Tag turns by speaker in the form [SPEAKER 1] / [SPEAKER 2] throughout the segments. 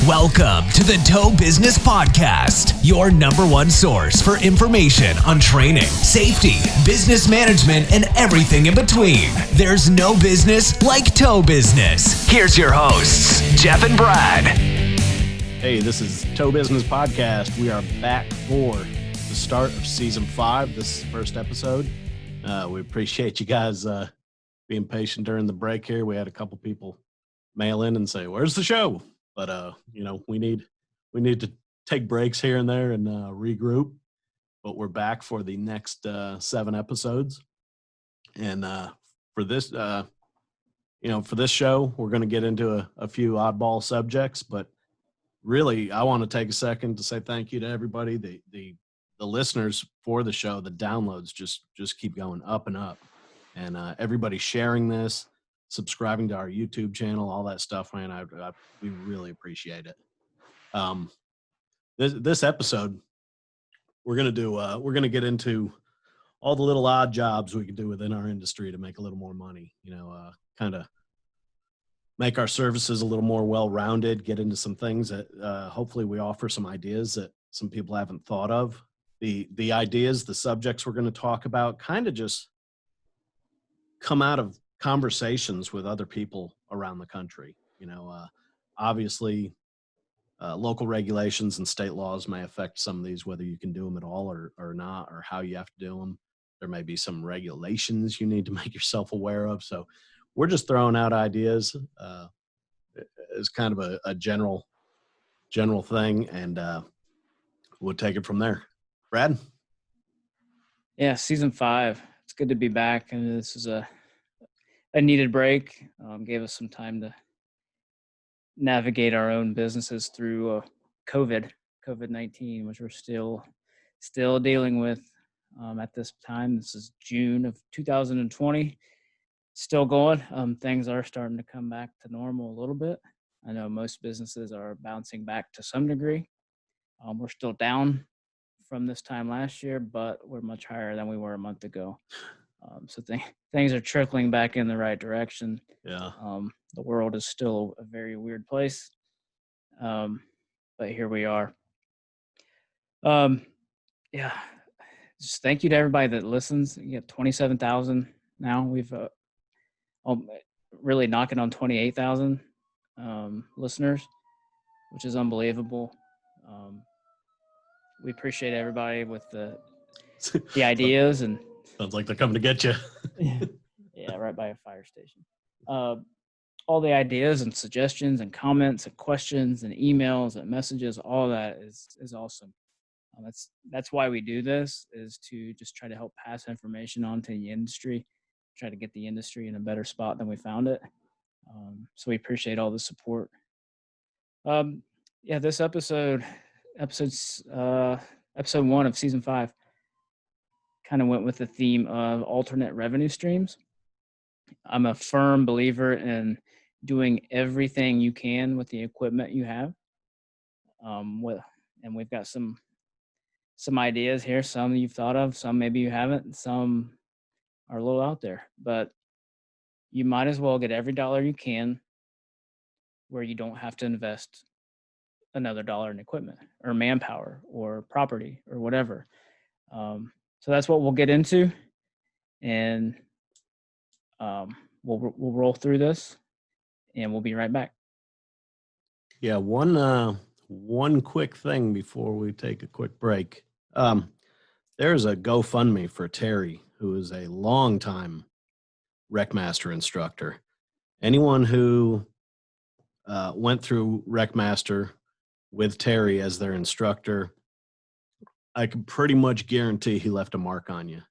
[SPEAKER 1] Welcome to the Tow Business Podcast, your number one source for information on training, safety, business management, and everything in between. There's no business like tow business. Here's your hosts, Jeff and Brad.
[SPEAKER 2] Hey, this is Tow Business Podcast. We are back for the start of season 5. This is the first episode. We appreciate you guys being patient during the break here. We had a couple people mail in and say, "Where's the show?" But we need to take breaks here and there and regroup. But we're back for the next 7 episodes. And for this show, we're going to get into a few oddball subjects. But really, I want to take a second to say thank you to everybody. The listeners for the show, the downloads just keep going up and up. And everybody sharing this, subscribing to our YouTube channel, all that stuff, man, we really appreciate it. This episode, we're gonna get into all the little odd jobs we can do within our industry to make a little more money. Kind of make our services a little more well-rounded. Get into some things that hopefully we offer some ideas that some people haven't thought of. The ideas, the subjects we're going to talk about, kind of just come out of conversations with other people around the country. Obviously local regulations and state laws may affect some of these, whether you can do them at all or not, or how you have to do them. There may be some regulations you need to make yourself aware of. So we're just throwing out ideas as kind of a general thing, and we'll take it from there. Brad?
[SPEAKER 3] Yeah, season 5. It's good to be back, and this is a needed break. Gave us some time to navigate our own businesses through COVID-19, which we're still dealing with at this time. This is June of 2020. Still going. Things are starting to come back to normal a little bit. I know most businesses are bouncing back to some degree. We're still down from this time last year, but we're much higher than we were a month ago. So things are trickling back in the right direction.
[SPEAKER 2] Yeah.
[SPEAKER 3] The world is still a very weird place, but here we are. Just thank you to everybody that listens. You get 27,000 now. We've really knocking on 28,000 listeners, which is unbelievable. We appreciate everybody with the ideas and.
[SPEAKER 2] Sounds like they're coming to get you.
[SPEAKER 3] Yeah, right by a fire station. All the ideas and suggestions and comments and questions and emails and messages, all that is awesome. That's why we do this, is to just try to help pass information on to the industry, try to get the industry in a better spot than we found it. So we appreciate all the support. This episode 1 of season 5 kind of went with the theme of alternate revenue streams. I'm a firm believer in doing everything you can with the equipment you have. And we've got some ideas here. Some you've thought of, some maybe you haven't, some are a little out there. But you might as well get every dollar you can where you don't have to invest another dollar in equipment or manpower or property or whatever. So that's what we'll get into, and we'll roll through this, and we'll be right back.
[SPEAKER 2] Yeah, one quick thing before we take a quick break. There's a GoFundMe for Terry, who is a longtime Wreckmaster instructor. Anyone who went through Wreckmaster with Terry as their instructor, I can pretty much guarantee he left a mark on you.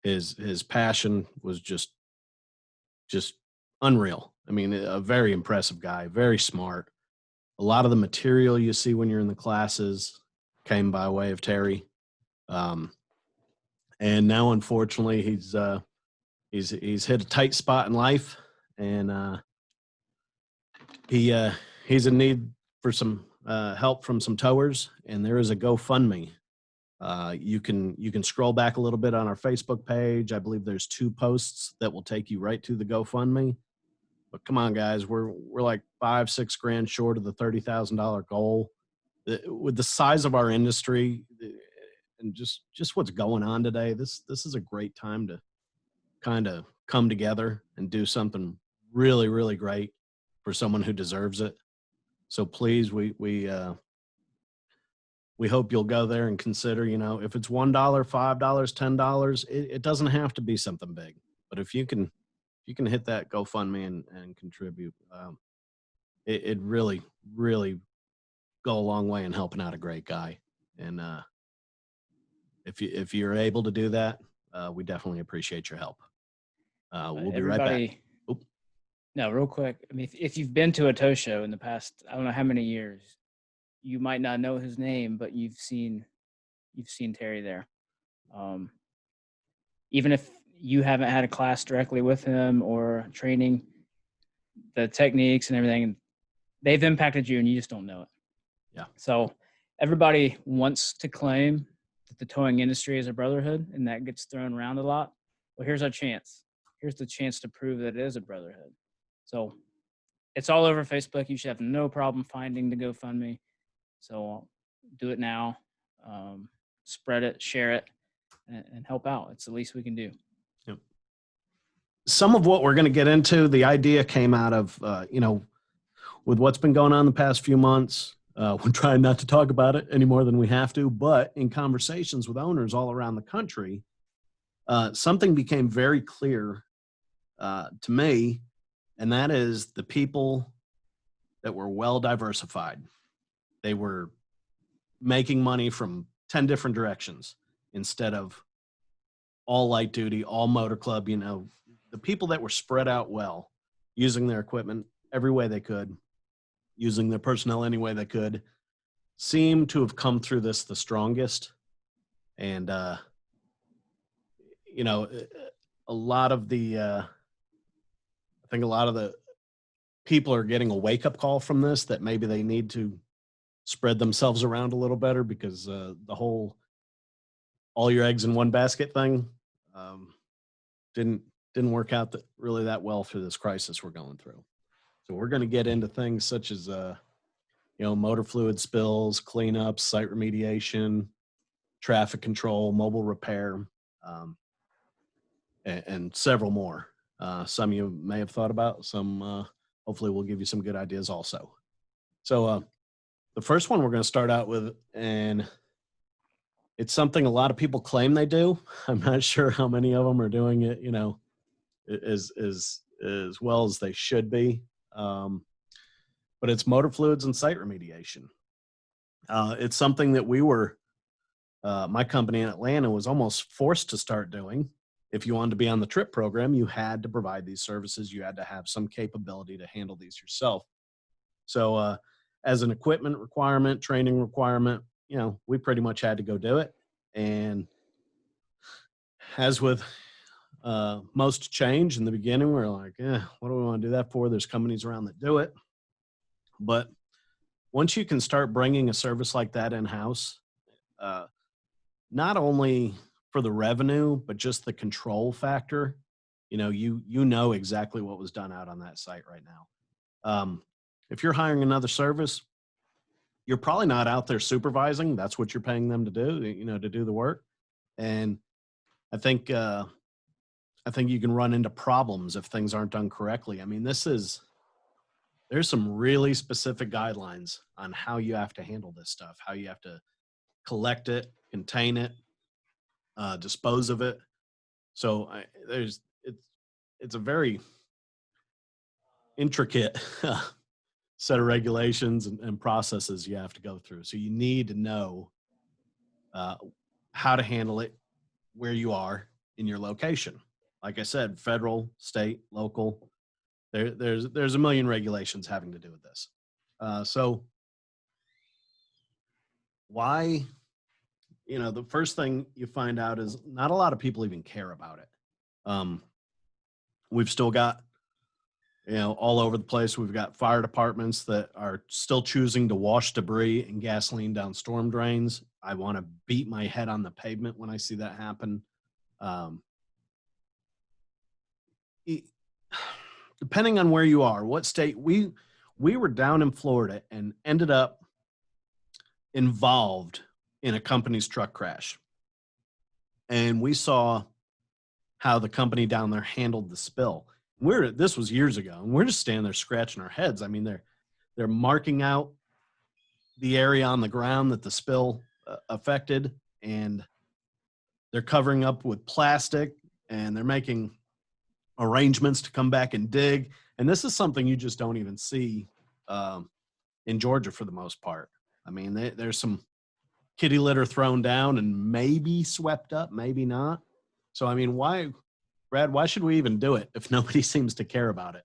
[SPEAKER 2] His passion was just unreal. I mean, a very impressive guy, very smart. A lot of the material you see when you're in the classes came by way of Terry. And now, unfortunately, he's hit a tight spot in life, and he's in need for some help from some towers, and there is a GoFundMe. You can scroll back a little bit on our Facebook page. I believe there's 2 posts that will take you right to the GoFundMe. But come on, guys, we're like $5-6 grand short of the $30,000 goal. With the size of our industry and just what's going on today, this is a great time to kind of come together and do something really, really great for someone who deserves it. So please, we hope you'll go there and consider, if it's $1, $5, $10, it doesn't have to be something big. But if you can hit that GoFundMe and contribute, it really, really go a long way in helping out a great guy. And if you're able to do that, we definitely appreciate your help. We'll be right back. Oop.
[SPEAKER 3] No, real quick. I mean, if you've been to a tow show in the past, I don't know how many years, you might not know his name, but you've seen Terry there. Even if you haven't had a class directly with him or training the techniques and everything, they've impacted you and you just don't know it.
[SPEAKER 2] Yeah.
[SPEAKER 3] So everybody wants to claim that the towing industry is a brotherhood, and that gets thrown around a lot. Well, here's our chance. Here's the chance to prove that it is a brotherhood. So it's all over Facebook. You should have no problem finding the GoFundMe. So do it now. Spread it, share it, and help out. It's the least we can do.
[SPEAKER 2] Yep. Some of what we're going to get into, the idea came out of, with what's been going on the past few months. We're trying not to talk about it any more than we have to, but in conversations with owners all around the country, something became very clear to me, and that is the people that were well diversified. They were making money from 10 different directions instead of all light duty, all motor club. The people that were spread out well, using their equipment every way they could, using their personnel any way they could, seem to have come through this the strongest. And, a lot of I think a lot of the people are getting a wake-up call from this, that maybe they need to spread themselves around a little better, because the whole all your eggs in one basket thing didn't work out really that well for this crisis we're going through. So we're going to get into things such as motor fluid spills, cleanups, site remediation, traffic control, mobile repair, and several more. Some you may have thought about, some hopefully we'll give you some good ideas also. So the first one we're going to start out with, and it's something a lot of people claim they do. I'm not sure how many of them are doing it, as well as they should be. But it's motor fluids and site remediation. It's something that we were, my company in Atlanta was almost forced to start doing. If you wanted to be on the TRIP program, you had to provide these services. You had to have some capability to handle these yourself. So as an equipment requirement, training requirement, we pretty much had to go do it. And as with most change in the beginning, we're like, what do we want to do that for? There's companies around that do it. But once you can start bringing a service like that in-house, not only for the revenue, but just the control factor, you know exactly what was done out on that site right now. If you're hiring another service, you're probably not out there supervising. That's what you're paying them to do, to do the work. And I think you can run into problems if things aren't done correctly. I mean, there's some really specific guidelines on how you have to handle this stuff, how you have to collect it, contain it, dispose of it. So it's a very intricate set of regulations and processes you have to go through. So you need to know how to handle it where you are in your location. Like I said, federal, state, local, there's a million regulations having to do with this. So why, the first thing you find out is not a lot of people even care about it. We've still got, all over the place, we've got fire departments that are still choosing to wash debris and gasoline down storm drains. I want to beat my head on the pavement when I see that happen. depending on where you are, what state, we were down in Florida and ended up involved in a company's truck crash. And we saw how the company down there handled the spill. This was years ago, and we're just standing there scratching our heads. I mean, they're marking out the area on the ground that the spill affected, and they're covering up with plastic, and they're making arrangements to come back and dig. And this is something you just don't even see in Georgia for the most part. I mean, there's some kitty litter thrown down and maybe swept up, maybe not. So, I mean, Brad, why should we even do it if nobody seems to care about it?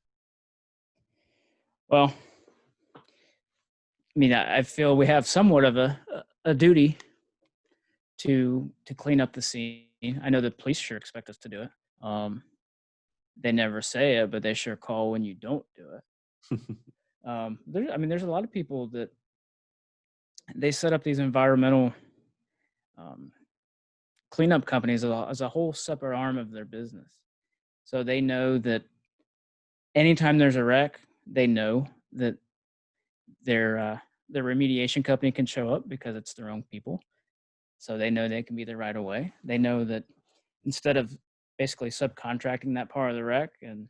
[SPEAKER 3] Well, I mean, I feel we have somewhat of a duty to clean up the scene. I know the police sure expect us to do it. They never say it, but they sure call when you don't do it. There's a lot of people that they set up these environmental cleanup companies as a whole separate arm of their business. So they know that anytime there's a wreck, they know that their remediation company can show up because it's their own people. So they know they can be there right away. They know that instead of basically subcontracting that part of the wreck and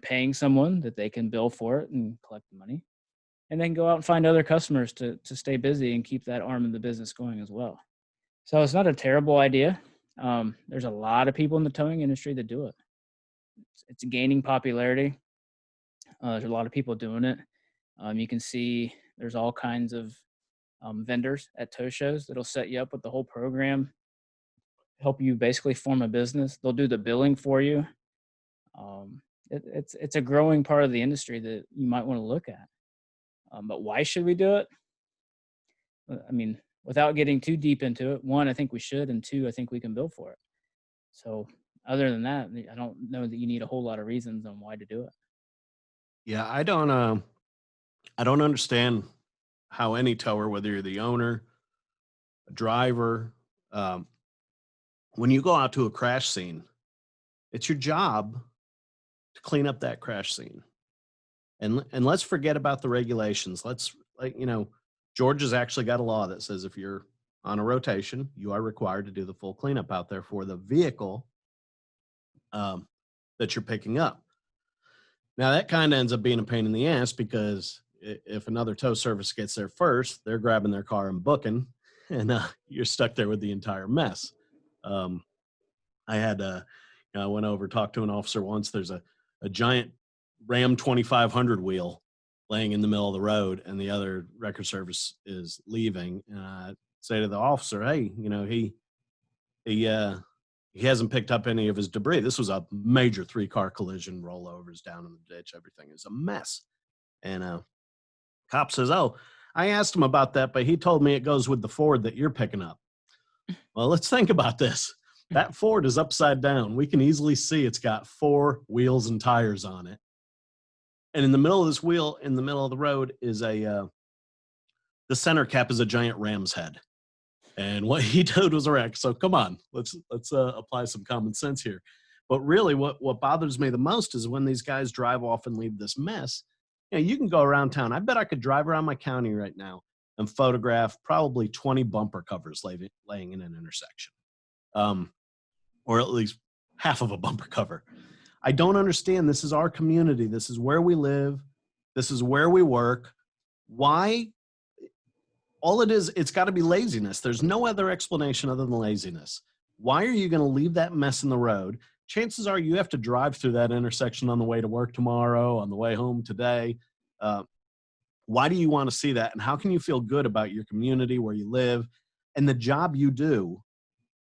[SPEAKER 3] paying someone, that they can bill for it and collect the money, and then go out and find other customers to stay busy and keep that arm of the business going as well. So it's not a terrible idea. There's a lot of people in the towing industry that do it. It's gaining popularity. There's a lot of people doing it. You can see there's all kinds of vendors at tow shows that'll set you up with the whole program, help you basically form a business. They'll do the billing for you. It's a growing part of the industry that you might want to look at. But why should we do it? I mean, without getting too deep into it, one, I think we should, and two, I think we can bill for it. So other than that, I don't know that you need a whole lot of reasons on why to do it.
[SPEAKER 2] Yeah, I don't understand how any tower, whether you're the owner, a driver, when you go out to a crash scene, it's your job to clean up that crash scene. And let's forget about the regulations. Georgia's actually got a law that says if you're on a rotation, you are required to do the full cleanup out there for the vehicle that you're picking up. Now, that kind of ends up being a pain in the ass because if another tow service gets there first, they're grabbing their car and booking, and you're stuck there with the entire mess. I went over, talked to an officer once. There's a giant Ram 2500 wheel laying in the middle of the road, and the other record service is leaving. And I say to the officer, hey, he hasn't picked up any of his debris. This was a major 3-car collision, rollovers down in the ditch. Everything is a mess. And cop says, oh, I asked him about that, but he told me it goes with the Ford that you're picking up. Well, let's think about this. That Ford is upside down. We can easily see it's got 4 wheels and tires on it. And in the middle of this wheel, in the middle of the road, is the center cap is a giant ram's head. And what he did was a wreck. So come on, let's apply some common sense here. But really, what bothers me the most is when these guys drive off and leave this mess. You can go around town. I bet I could drive around my county right now and photograph probably 20 bumper covers laying in an intersection, or at least half of a bumper cover. I don't understand. This is our community. This is where we live. This is where we work. Why? All it is, it's got to be laziness. There's no other explanation other than laziness. Why are you going to leave that mess in the road? Chances are you have to drive through that intersection on the way to work tomorrow, on the way home today. Why do you want to see that? And how can you feel good about your community, where you live, and the job you do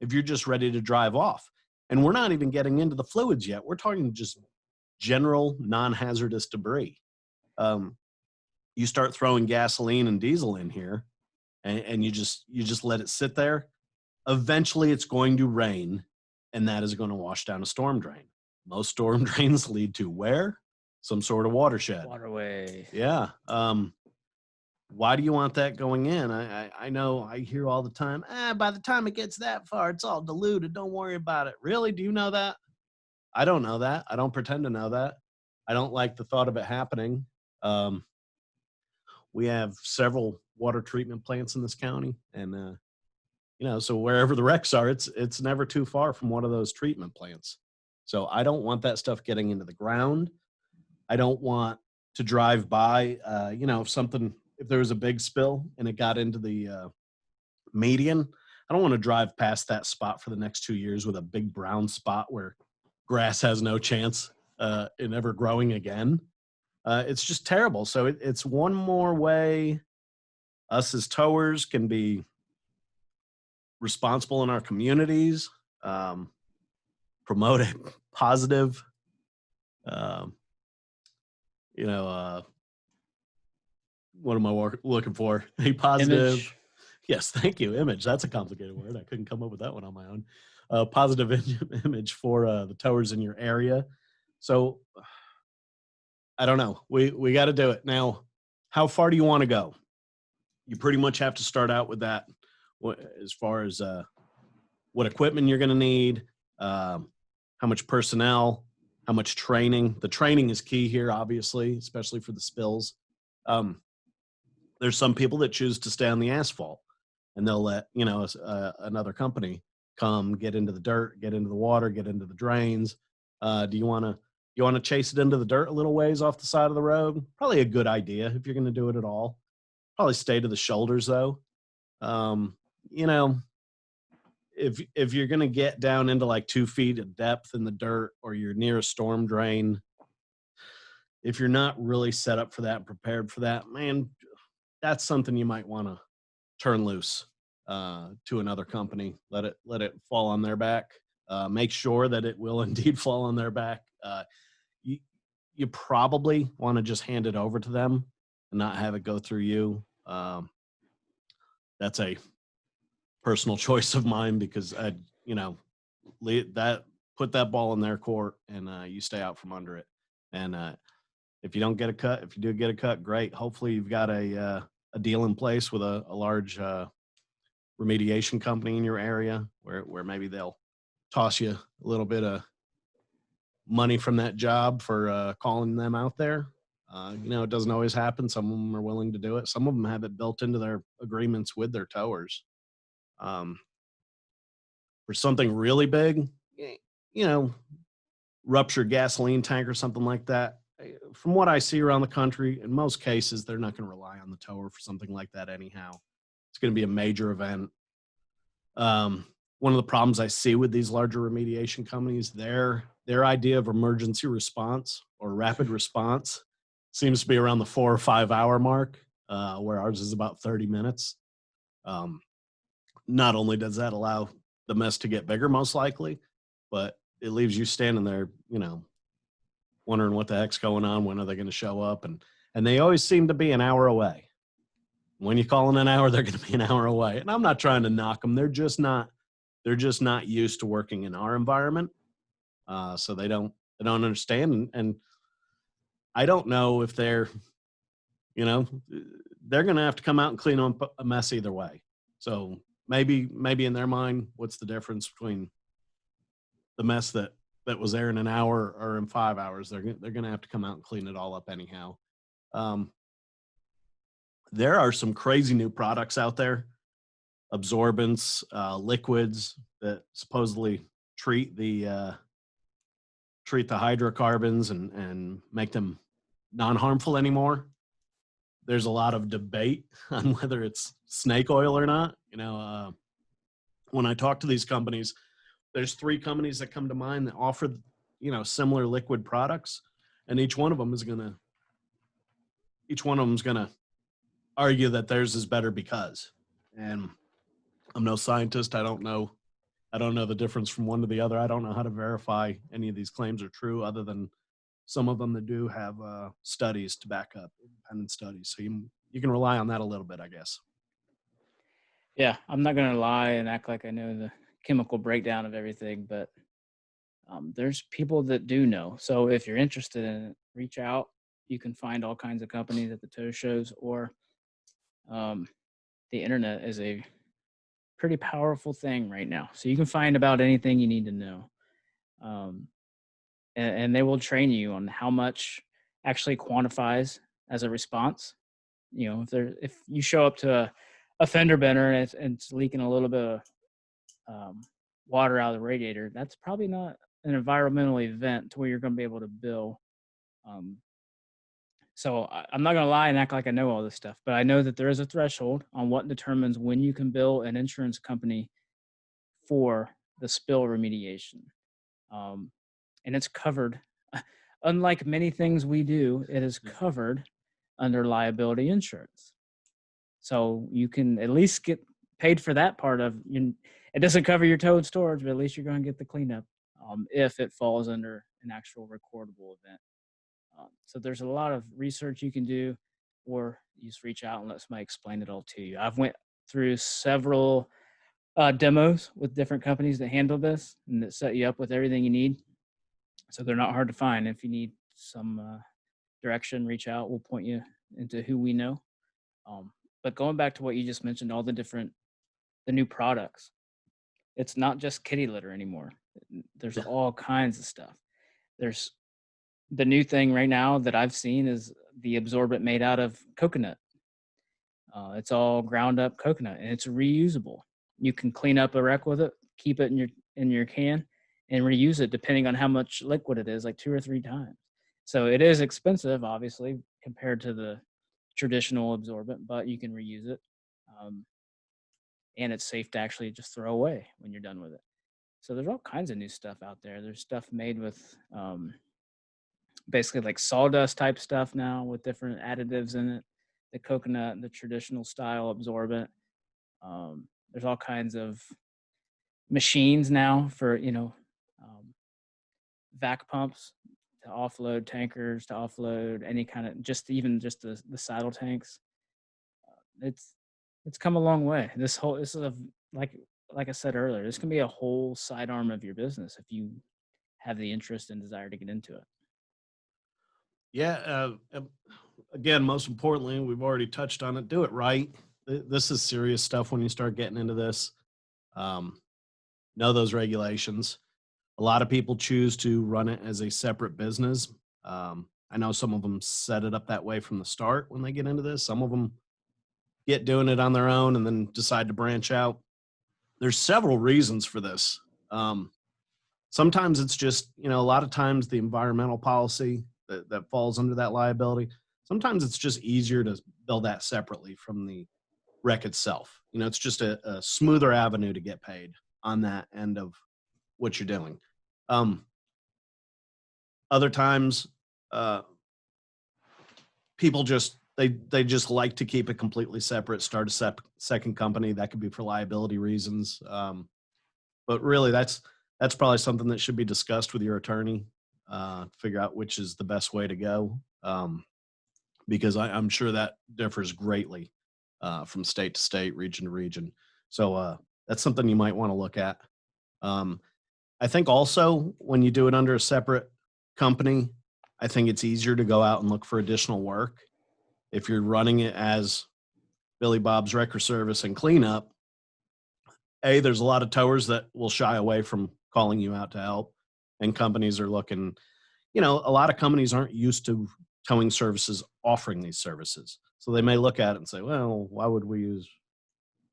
[SPEAKER 2] if you're just ready to drive off? And we're not even getting into the fluids yet. We're talking just general non-hazardous debris. You start throwing gasoline and diesel in here, and you just let it sit there. Eventually it's going to rain, and that is going to wash down a storm drain. Most storm drains lead to where? Some sort of watershed.
[SPEAKER 3] Waterway.
[SPEAKER 2] Yeah. Why do you want that going in? I know I hear all the time, by the time it gets that far, it's all diluted. Don't worry about it. Really? Do you know that? I don't know that. I don't pretend to know that. I don't like the thought of it happening. We have several water treatment plants in this county, and so wherever the wrecks are, it's never too far from one of those treatment plants. So I don't want that stuff getting into the ground. I don't want to drive by, if there was a big spill and it got into the median, I don't want to drive past that spot for the next 2 years with a big brown spot where grass has no chance in ever growing again. It's just terrible. So it's one more way us as towers can be responsible in our communities, promote a positive, what am I looking for? A positive
[SPEAKER 3] Image.
[SPEAKER 2] Yes, thank you. Image. That's a complicated word. I couldn't come up with that one on my own. Positive image for the towers in your area. So I don't know. We got to do it. Now, how far do you want to go? You pretty much have to start out with that as far as what equipment you're going to need, how much personnel, how much training. The training is key here, obviously, especially for the spills. There's some people that choose to stay on the asphalt, and they'll let another company come get into the dirt, get into the water, get into the drains. Do you want to chase it into the dirt a little ways off the side of the road? Probably a good idea if you're going to do it at all. Probably stay to the shoulders though. If you're going to get down into like 2 feet of depth in the dirt, or you're near a storm drain, if you're not really set up for that and prepared for that, man, that's something you might want to turn loose to another company. Let it fall on their back. Make sure that it will indeed fall on their back. You probably want to just hand it over to them and not have it go through you. That's a personal choice of mine, because put that ball in their court, and you stay out from under it. And if you don't get a cut, if you do get a cut, great. Hopefully you've got a deal in place with a large remediation company in your area where maybe they'll toss you a little bit of money from that job for calling them out there. It doesn't always happen. Some of them are willing to do it. Some of them have it built into their agreements with their towers. For something really big, ruptured gasoline tank or something like that, from what I see around the country, in most cases, they're not going to rely on the tower for something like that anyhow. It's going to be a major event. One of the problems I see with these larger remediation companies, their idea of emergency response or rapid response seems to be around the 4 or 5 hour mark, where ours is about 30 minutes. Not only does that allow the mess to get bigger, most likely, but it leaves you standing there, wondering what the heck's going on. When are they going to show up? And they always seem to be an hour away. When you call in an hour, they're going to be an hour away. And I'm not trying to knock them. They're just not used to working in our environment. So they don't understand. And I don't know if they're going to have to come out and clean up a mess either way. So maybe in their mind, what's the difference between the mess that was there in an hour or in 5 hours? They're going to have to come out and clean it all up anyhow. There are some crazy new products out there, absorbents, liquids that supposedly treat the hydrocarbons and make them non-harmful anymore. There's a lot of debate on whether it's snake oil or not. When I talk to these companies, there's 3 companies that come to mind that offer, similar liquid products, and each one of them is gonna argue that theirs is better because. And I'm no scientist. I don't know the difference from one to the other. I don't know how to verify any of these claims are true, other than some of them that do have studies to back up, independent studies. So you can rely on that a little bit, I guess.
[SPEAKER 3] Yeah, I'm not going to lie and act like I know the chemical breakdown of everything, but there's people that do know. So if you're interested in it, reach out. You can find all kinds of companies at the tow shows, or the internet is a pretty powerful thing right now. So you can find about anything you need to know. and they will train you on how much actually quantifies as a response. If you show up to a fender bender and it's leaking a little bit of water out of the radiator, that's probably not an environmental event to where you're going to be able to bill. So I'm not going to lie and act like I know all this stuff, but I know that there is a threshold on what determines when you can bill an insurance company for the spill remediation. And it's covered. Unlike many things we do, it is covered under liability insurance. So you can at least get paid for that part of you. It doesn't cover your tow and storage, but at least you're going to get the cleanup if it falls under an actual recordable event. So there's a lot of research you can do, or you just reach out and let somebody explain it all to you. I've went through several demos with different companies that handle this and that set you up with everything you need. So they're not hard to find. If you need some direction, reach out. We'll point you into who we know. But going back to what you just mentioned, all the new products, it's not just kitty litter anymore. There's all kinds of stuff. There's the new thing right now that I've seen is the absorbent made out of coconut. It's all ground up coconut and it's reusable. You can clean up a wreck with it, keep it in your can, and reuse it depending on how much liquid it is, like 2 or 3 times. So it is expensive, obviously, compared to the traditional absorbent, but you can reuse it. And it's safe to actually just throw away when you're done with it. So there's all kinds of new stuff out there. There's stuff made with basically like sawdust type stuff now with different additives in it. The coconut, the traditional style absorbent. There's all kinds of machines now for, vac pumps to offload tankers, to offload any kind of, just the saddle tanks. It's come a long way. This is like I said earlier, this can be a whole sidearm of your business if you have the interest and desire to get into it.
[SPEAKER 2] Yeah. Again, most importantly, we've already touched on it. Do it right. This is serious stuff when you start getting into this. Know those regulations. A lot of people choose to run it as a separate business. I know some of them set it up that way from the start when they get into this. Some of them get doing it on their own and then decide to branch out. There's several reasons for this. Sometimes it's just, a lot of times the environmental policy that falls under that liability. Sometimes it's just easier to bill that separately from the wreck itself. It's just a smoother avenue to get paid on that end of what you're doing. Other times, people just, they just like to keep it completely separate, start a second company. That could be for liability reasons. But really that's probably something that should be discussed with your attorney, to figure out which is the best way to go. Because I'm sure that differs greatly, from state to state, region to region. So, that's something you might want to look at. I think also when you do it under a separate company, I think it's easier to go out and look for additional work. If you're running it as Billy Bob's Wrecker Service and Cleanup, there's a lot of towers that will shy away from calling you out to help. And companies are looking, a lot of companies aren't used to towing services offering these services. So they may look at it and say, well, why would we use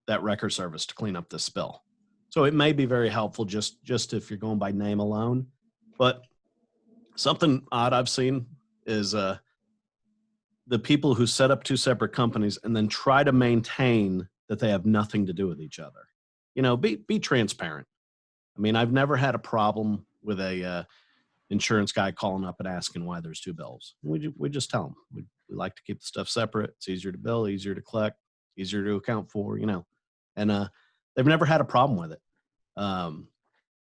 [SPEAKER 2] that wrecker service to clean up this spill? So it may be very helpful just if you're going by name alone. But something odd I've seen is the people who set up 2 separate companies and then try to maintain that they have nothing to do with each other. Be transparent. I mean, I've never had a problem with a insurance guy calling up and asking why there's 2 bills. We just tell them we like to keep the stuff separate. It's easier to bill, easier to collect, easier to account for, and they've never had a problem with it.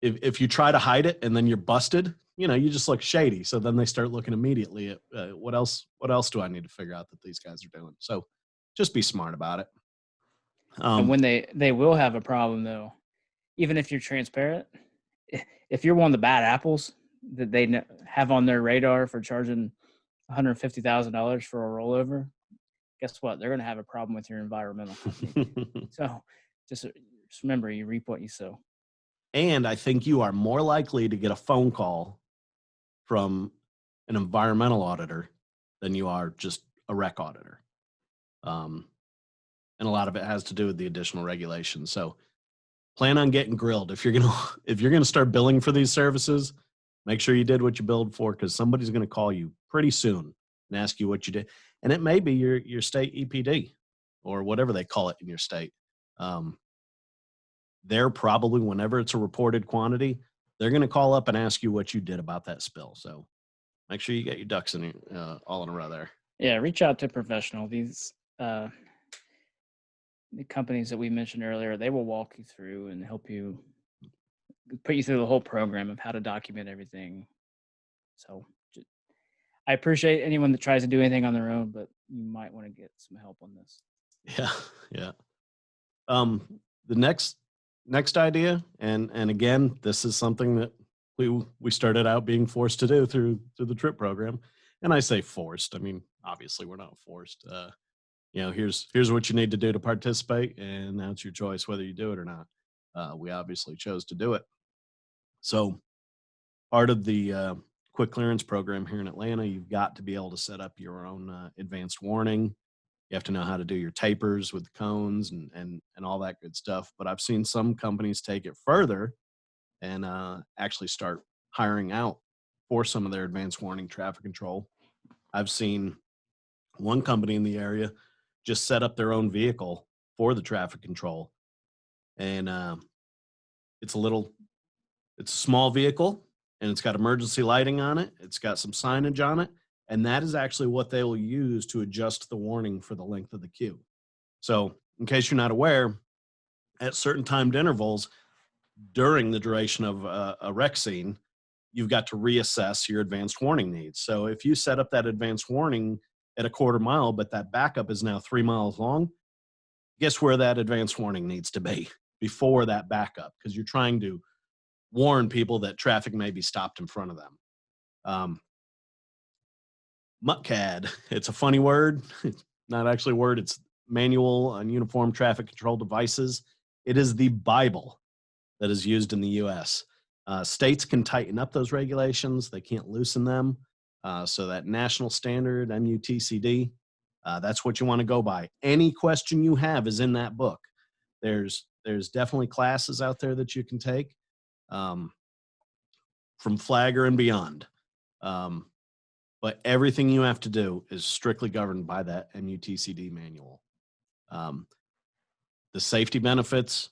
[SPEAKER 2] If you try to hide it and then you're busted, you just look shady. So then they start looking immediately at what else do I need to figure out that these guys are doing? So just be smart about it.
[SPEAKER 3] And when they will have a problem though, even if you're transparent, if you're one of the bad apples that they have on their radar for charging $150,000 for a rollover, guess what? They're going to have a problem with your environmental company. So just remember, you reap what you sow.
[SPEAKER 2] And I think you are more likely to get a phone call from an environmental auditor than you are just a rec auditor. And a lot of it has to do with the additional regulations. So plan on getting grilled. If you're gonna start billing for these services, make sure you did what you billed for, because somebody's gonna call you pretty soon and ask you what you did. And it may be your state EPD or whatever they call it in your state. They're probably, whenever it's a reported quantity, they're gonna call up and ask you what you did about that spill. So make sure you get your ducks in all in a row there.
[SPEAKER 3] Yeah, reach out to a professional. These the companies that we mentioned earlier, they will walk you through and help you, put you through the whole program of how to document everything. So I appreciate anyone that tries to do anything on their own, but you might want to get some help on this.
[SPEAKER 2] Yeah. The next idea, and again, this is something that we started out being forced to do through the TRIP program. And I say forced, I mean, obviously we're not forced. Here's what you need to do to participate, and that's your choice whether you do it or not. We obviously chose to do it. So part of the quick clearance program here in Atlanta, you've got to be able to set up your own advanced warning. You have to know how to do your tapers with the cones and all that good stuff. But I've seen some companies take it further and actually start hiring out for some of their advanced warning traffic control. I've seen one company in the area just set up their own vehicle for the traffic control. And it's a small vehicle, and it's got emergency lighting on it. It's got some signage on it. And that is actually what they will use to adjust the warning for the length of the queue. So in case you're not aware, at certain timed intervals during the duration of a wreck scene, you've got to reassess your advanced warning needs. So if you set up that advanced warning at a quarter mile, but that backup is now 3 miles long, guess where that advanced warning needs to be before that backup? Because you're trying to warn people that traffic may be stopped in front of them. MUTCAD, it's a funny word. It's not actually a word. It's Manual on Uniform Traffic Control Devices. It is the Bible that is used in the U.S. States can tighten up those regulations. They can't loosen them. So that national standard, MUTCD, that's what you want to go by. Any question you have is in that book. There's definitely classes out there that you can take from Flagger and beyond. But everything you have to do is strictly governed by that MUTCD manual. The safety benefits,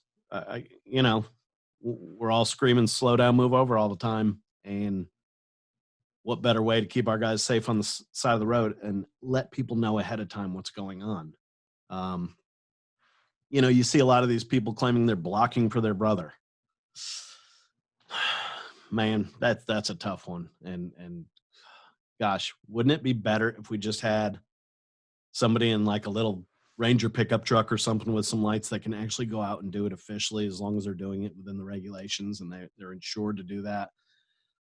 [SPEAKER 2] we're all screaming, slow down, move over all the time. And what better way to keep our guys safe on the side of the road and let people know ahead of time what's going on? You see a lot of these people claiming they're blocking for their brother. Man, that's a tough one. And gosh, wouldn't it be better if we just had somebody in like a little Ranger pickup truck or something with some lights that can actually go out and do it officially, as long as they're doing it within the regulations and they're insured to do that?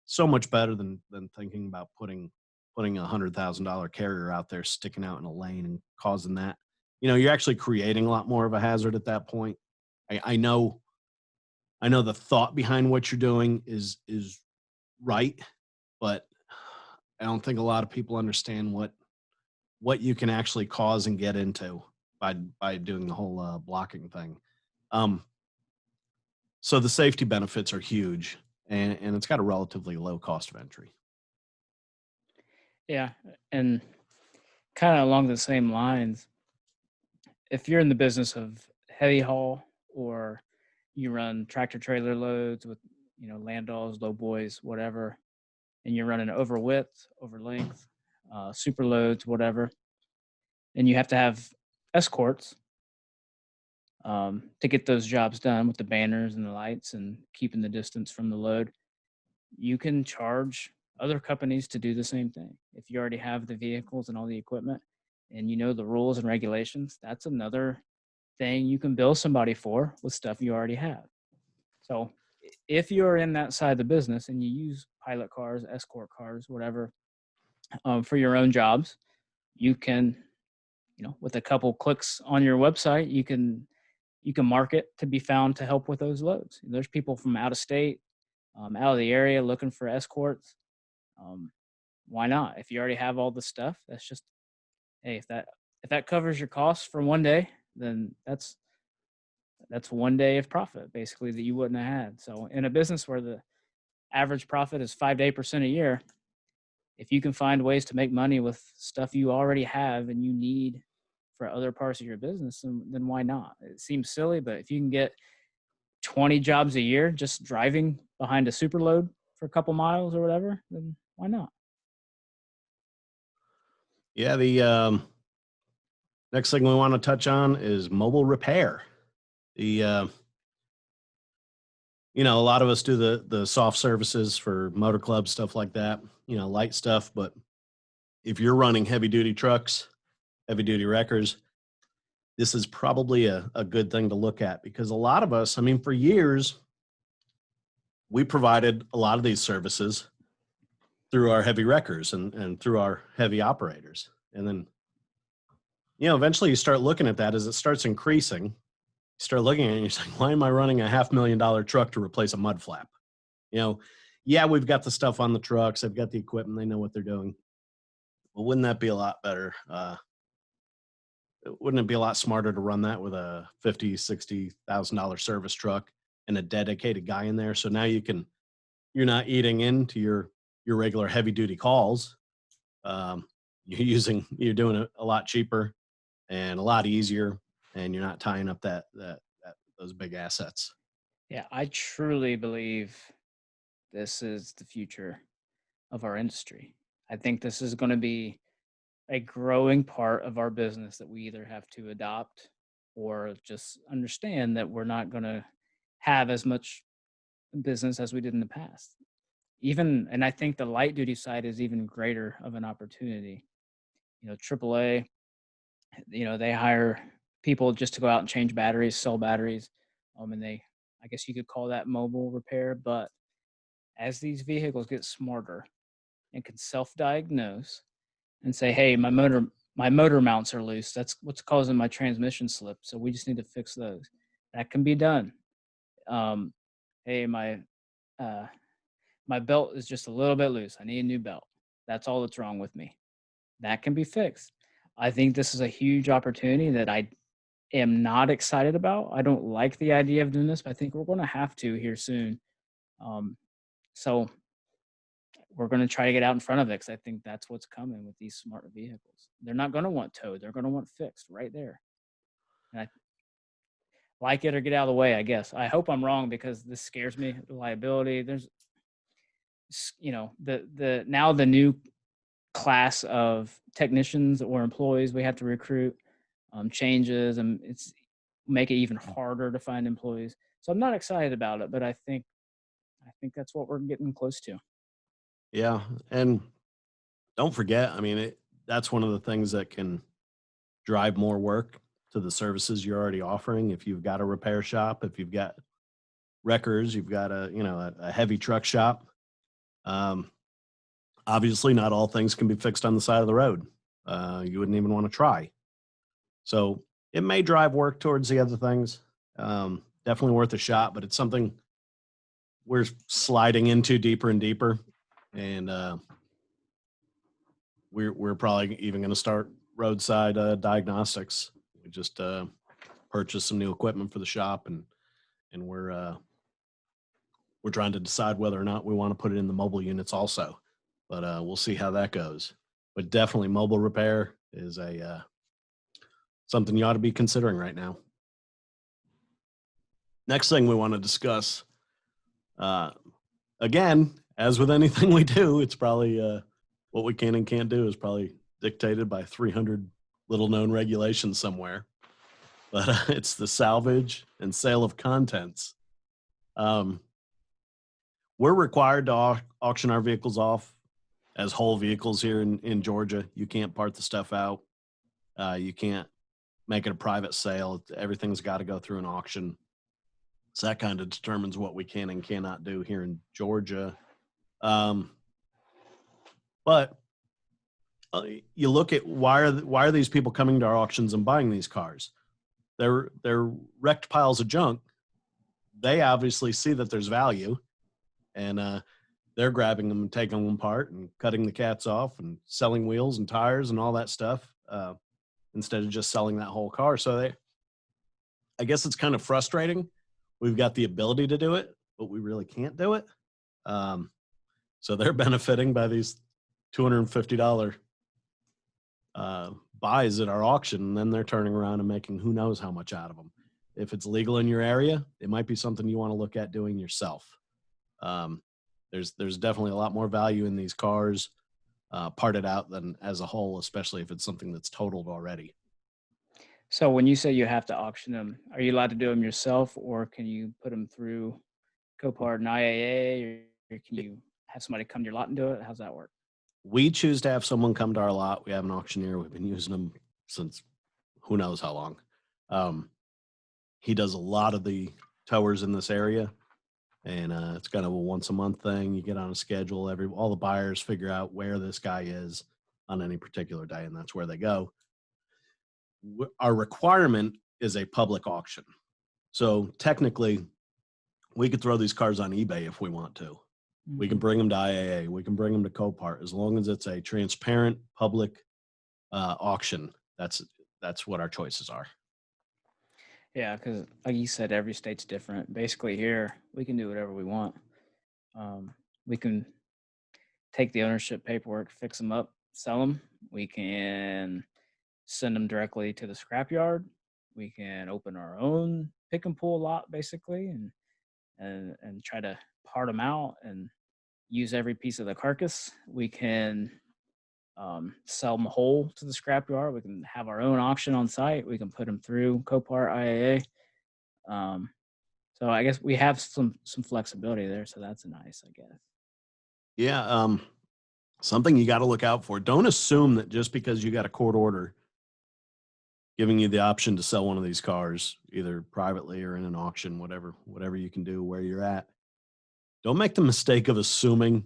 [SPEAKER 2] So much better than thinking about putting a $100,000 carrier out there sticking out in a lane and causing that. You're actually creating a lot more of a hazard at that point. I know the thought behind what you're doing is right, but I don't think a lot of people understand what you can actually cause and get into by doing the whole blocking thing. So the safety benefits are huge, and it's got a relatively low cost of entry.
[SPEAKER 3] Yeah, and kind of along the same lines, if you're in the business of heavy haul, or you run tractor trailer loads with landalls, low boys, whatever, and you're running over width, over length, super loads, whatever, and you have to have escorts to get those jobs done with the banners and the lights and keeping the distance from the load, you can charge other companies to do the same thing. If you already have the vehicles and all the equipment and you know the rules and regulations, that's another thing you can bill somebody for with stuff you already have. So if you're in that side of the business and you use pilot cars, escort cars, whatever, for your own jobs, you can, with a couple clicks on your website, you can mark it to be found to help with those loads. There's people from out of state, out of the area looking for escorts. Why not? If you already have all the stuff, that's just, hey, if that covers your costs for one day, then that's 1 day of profit basically that you wouldn't have had. So in a business where the average profit is 5 to 8% a year, if you can find ways to make money with stuff you already have and you need for other parts of your business, then why not? It seems silly, but if you can get 20 jobs a year just driving behind a super load for a couple miles or whatever, then why not?
[SPEAKER 2] Yeah. The next thing we want to touch on is mobile repair. A lot of us do the soft services for motor clubs, stuff like that, light stuff. But if you're running heavy duty trucks, heavy duty wreckers, this is probably a good thing to look at, because a lot of us, for years, we provided a lot of these services through our heavy wreckers and through our heavy operators. And then, eventually you start looking at that as it starts increasing. You start looking at it and you're saying, why am I running a $500,000 truck to replace a mud flap? Yeah, we've got the stuff on the trucks. They've got the equipment. They know what they're doing. Well, wouldn't that be a lot better? Wouldn't it be a lot smarter to run that with a $50,000, $60,000 service truck and a dedicated guy in there? So now you're not eating into your regular heavy duty calls. You're doing it a lot cheaper and a lot easier, and you're not tying up those big assets.
[SPEAKER 3] Yeah, I truly believe this is the future of our industry. I think this is going to be a growing part of our business that we either have to adopt or just understand that we're not going to have as much business as we did in the past. And I think the light duty side is even greater of an opportunity. AAA, they hire people just to go out and change batteries, sell batteries. And I guess you could call that mobile repair. But as these vehicles get smarter and can self-diagnose and say, hey, my motor mounts are loose. That's what's causing my transmission slip. So we just need to fix those. That can be done. Hey, my belt is just a little bit loose. I need a new belt. That's all that's wrong with me. That can be fixed. I think this is a huge opportunity that I am not excited about. I don't like the idea of doing this, but I think we're going to have to here soon. So we're going to try to get out in front of it, because I think that's what's coming with these smart vehicles. They're not going to want towed. They're going to want fixed right there. And I like it or get out of the way, I guess. I hope I'm wrong, because this scares me. The liability. There's, the new class of technicians or employees we have to recruit changes, and it's make it even harder to find employees. So I'm not excited about it, but I think that's what we're getting close to.
[SPEAKER 2] Yeah. And don't forget, that's one of the things that can drive more work to the services you're already offering. If you've got a repair shop, if you've got wreckers, you've got a heavy truck shop. Obviously not all things can be fixed on the side of the road. You wouldn't even want to try. So it may drive work towards the other things. Definitely worth a shot, but it's something we're sliding into deeper and deeper. And we're probably even going to start roadside diagnostics. We just purchased some new equipment for the shop, and we're trying to decide whether or not we want to put it in the mobile units also. But we'll see how that goes. But definitely mobile repair is something you ought to be considering right now. Next thing we want to discuss, again, as with anything we do, it's probably what we can and can't do is probably dictated by 300 little-known regulations somewhere. But it's the salvage and sale of contents. We're required to auction our vehicles off as whole vehicles here in Georgia. You can't part the stuff out. You can't make it a private sale. Everything's got to go through an auction. So that kind of determines what we can and cannot do here in Georgia. But you look at why are these people coming to our auctions and buying these cars? They're wrecked piles of junk. They obviously see that there's value, and they're grabbing them and taking them apart and cutting the cats off and selling wheels and tires and all that stuff instead of just selling that whole car. So I guess it's kind of frustrating. We've got the ability to do it, but we really can't do it. So they're benefiting by these $250 buys at our auction, and then they're turning around and making who knows how much out of them. If it's legal in your area, it might be something you want to look at doing yourself. There's definitely a lot more value in these cars parted out than as a whole, especially if it's something that's totaled already.
[SPEAKER 3] So when you say you have to auction them, are you allowed to do them yourself, or can you put them through Copart and IAA, or can you have somebody come to your lot and do it? How's that work?
[SPEAKER 2] We choose to have someone come to our lot. We have an auctioneer. We've been using them since who knows how long. He does a lot of the towers in this area, and it's kind of a once a month thing. You get on a schedule. All the buyers figure out where this guy is on any particular day, and that's where they go. Our requirement is a public auction. So technically, we could throw these cars on eBay if we want to. We can bring them to IAA. We can bring them to Copart. As long as it's a transparent public auction, that's what our choices are.
[SPEAKER 3] Yeah, because like you said, every state's different. Basically here, we can do whatever we want. We can take the ownership paperwork, fix them up, sell them. We can send them directly to the scrapyard. We can open our own pick and pull lot, basically, and try to part them out and use every piece of the carcass. We can sell them whole to the scrapyard. We can have our own auction on site. We can put them through Copart, IAA. So I guess we have some flexibility there. So that's nice, I guess.
[SPEAKER 2] Yeah. Something you got to look out for. Don't assume that just because you got a court order giving you the option to sell one of these cars, either privately or in an auction, whatever you can do where you're at. Don't make the mistake of assuming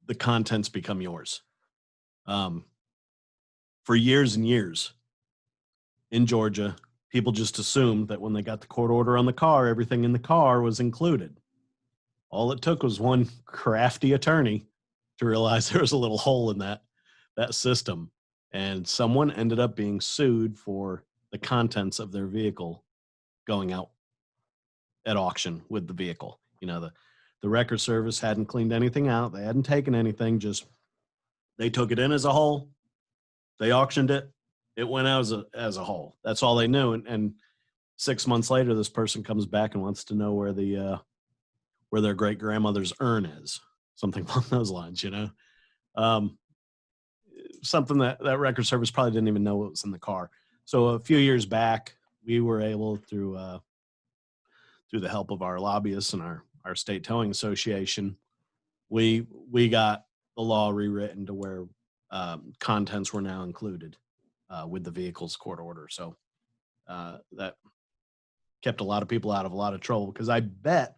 [SPEAKER 2] the contents become yours. For years and years in Georgia, people just assumed that when they got the court order on the car, everything in the car was included. All it took was one crafty attorney to realize there was a little hole in that system. And someone ended up being sued for the contents of their vehicle going out at auction with the vehicle. You know, the record service hadn't cleaned anything out. They hadn't taken anything. Just they took it in as a whole. They auctioned it. It went out as a whole. That's all they knew. And 6 months later, this person comes back and wants to know where their great grandmother's urn is. Something along those lines, you know. Something that record service probably didn't even know what was in the car. So a few years back, we were able through the help of our lobbyists and our state towing association, we got the law rewritten to where contents were now included with the vehicle's court order. So that kept a lot of people out of a lot of trouble, because I bet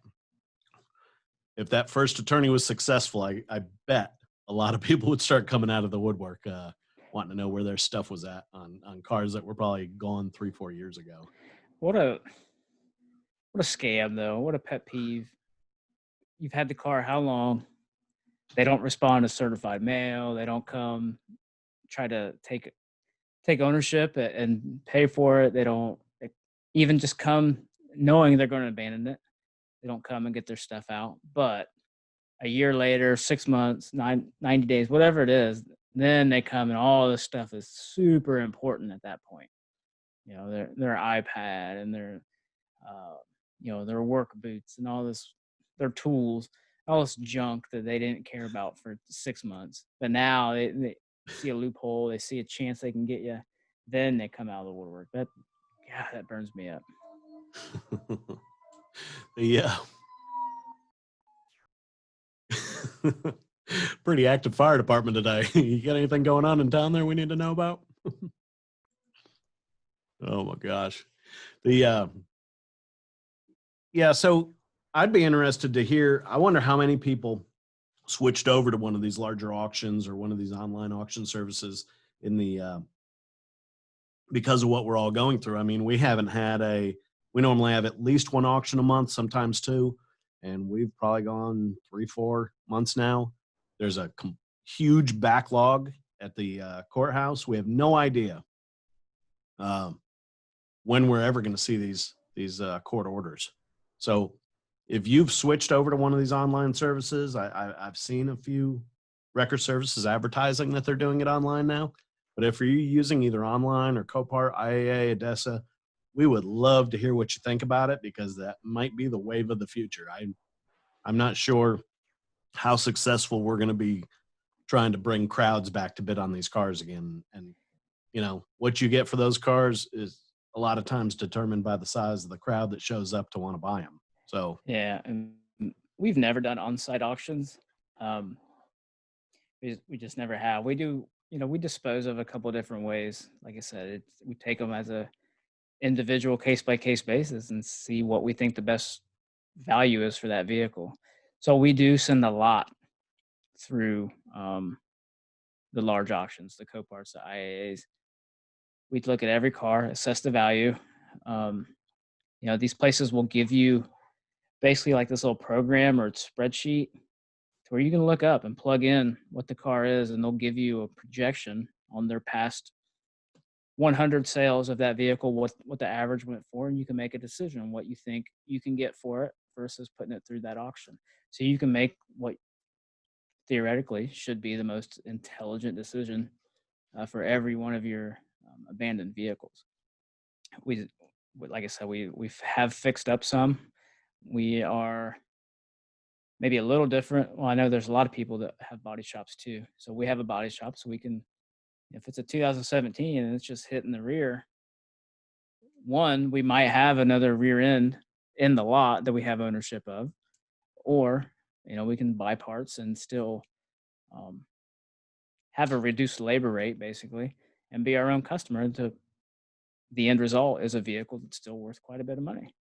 [SPEAKER 2] if that first attorney was successful, I bet a lot of people would start coming out of the woodwork wanting to know where their stuff was at on cars that were probably gone 3-4 years ago.
[SPEAKER 3] What a scam, though. What a pet peeve. You've had the car how long? They don't respond to certified mail. They don't come try to take ownership and pay for it. They don't even just come knowing they're going to abandon it. They don't come and get their stuff out. But a year later, 6 months, 90 days, whatever it is, then they come and all this stuff is super important at that point. You know, their iPad and their their work boots and all this, their tools, all this junk that they didn't care about for 6 months. But now they see a loophole, they see a chance they can get you, then they come out of the woodwork. That burns me up.
[SPEAKER 2] Yeah. Pretty active fire department today. You got anything going on in town there we need to know about? Oh my gosh. So I'd be interested to hear, I wonder how many people switched over to one of these larger auctions or one of these online auction services because of what we're all going through. I mean, we normally have at least one auction a month, sometimes two. and we've probably gone 3-4 months now. There's a huge backlog at the courthouse. We have no idea when we're ever going to see these court orders. So if you've switched over to one of these online services, I've seen a few record services advertising that they're doing it online now. But if you're using either online or Copart, IAA, Odessa, we would love to hear what you think about it, because that might be the wave of the future. I'm not sure how successful we're going to be trying to bring crowds back to bid on these cars again. And, you know, what you get for those cars is a lot of times determined by the size of the crowd that shows up to want to buy them. So,
[SPEAKER 3] yeah, and we've never done on-site auctions. We just never have. We do, you know, we dispose of a couple of different ways. Like I said, we take them as a individual case-by-case basis and see what we think the best value is for that vehicle. So we do send a lot through the large auctions, the Coparts, the IAAs. We look at every car, assess the value. You know, these places will give you basically like this little program or spreadsheet to where you can look up and plug in what the car is, and they'll give you a projection on their past 100 sales of that vehicle, what the average went for, and you can make a decision on what you think you can get for it versus putting it through that auction. So you can make what theoretically should be the most intelligent decision for every one of your abandoned vehicles. We, like I said, we have fixed up some. We are maybe a little different. Well, I know there's a lot of people that have body shops too. So we have a body shop, so we can, if it's a 2017 and it's just hitting the rear, one, we might have another rear end in the lot that we have ownership of, or, you know, we can buy parts and still have a reduced labor rate basically and be our own customer. To the end result is a vehicle that's still worth quite a bit of money.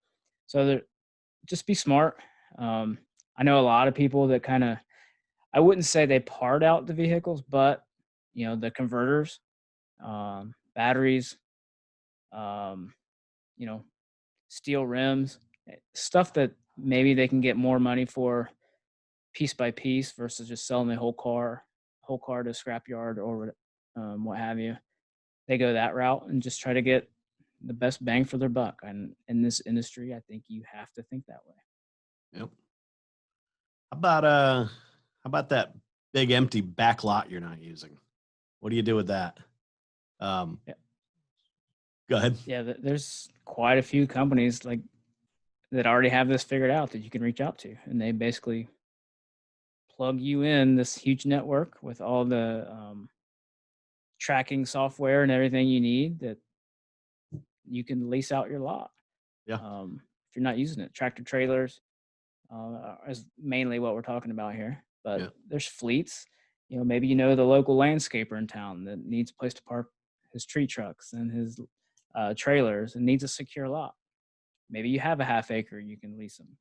[SPEAKER 3] So just be smart. I know a lot of people that kind of, I wouldn't say they part out the vehicles, but, you know, the converters, batteries, you know, steel rims, stuff that maybe they can get more money for piece by piece versus just selling the whole car to scrapyard or what have you. They go that route and just try to get the best bang for their buck. And in this industry, I think you have to think that way.
[SPEAKER 2] yep. How about that big empty back lot you're not using? What do you do with that? Yeah. Go ahead.
[SPEAKER 3] Yeah, there's quite a few companies like that already have this figured out that you can reach out to, and they basically plug you in this huge network with all the tracking software and everything you need that you can lease out your lot.
[SPEAKER 2] Yeah.
[SPEAKER 3] If you're not using it, tractor trailers is mainly what we're talking about here. But
[SPEAKER 2] Yeah.
[SPEAKER 3] there's fleets. You know, maybe you know the local landscaper in town that needs a place to park his tree trucks and his trailers and needs a secure lot. Maybe you have a half acre, you can lease them.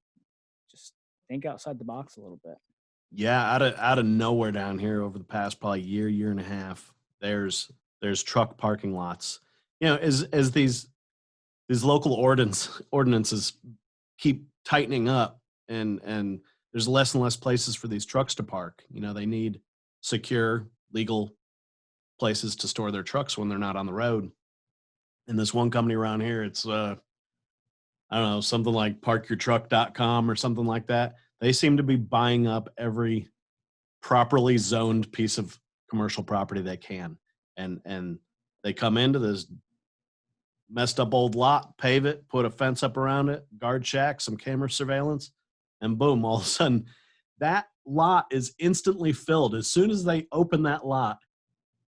[SPEAKER 3] Just think outside the box a little bit.
[SPEAKER 2] Yeah, out of nowhere down here over the past probably year and a half, there's truck parking lots. You know, as these local ordinances keep tightening up, and there's less and less places for these trucks to park. You know, they need secure, legal places to store their trucks when they're not on the road. And this one company around here, it's I don't know, something like parkyourtruck.com or something like that. They seem to be buying up every properly zoned piece of commercial property they can. And they come into this messed up old lot, pave it, put a fence up around it, guard shack, some camera surveillance, and boom, all of a sudden that lot is instantly filled. As soon as they open that lot,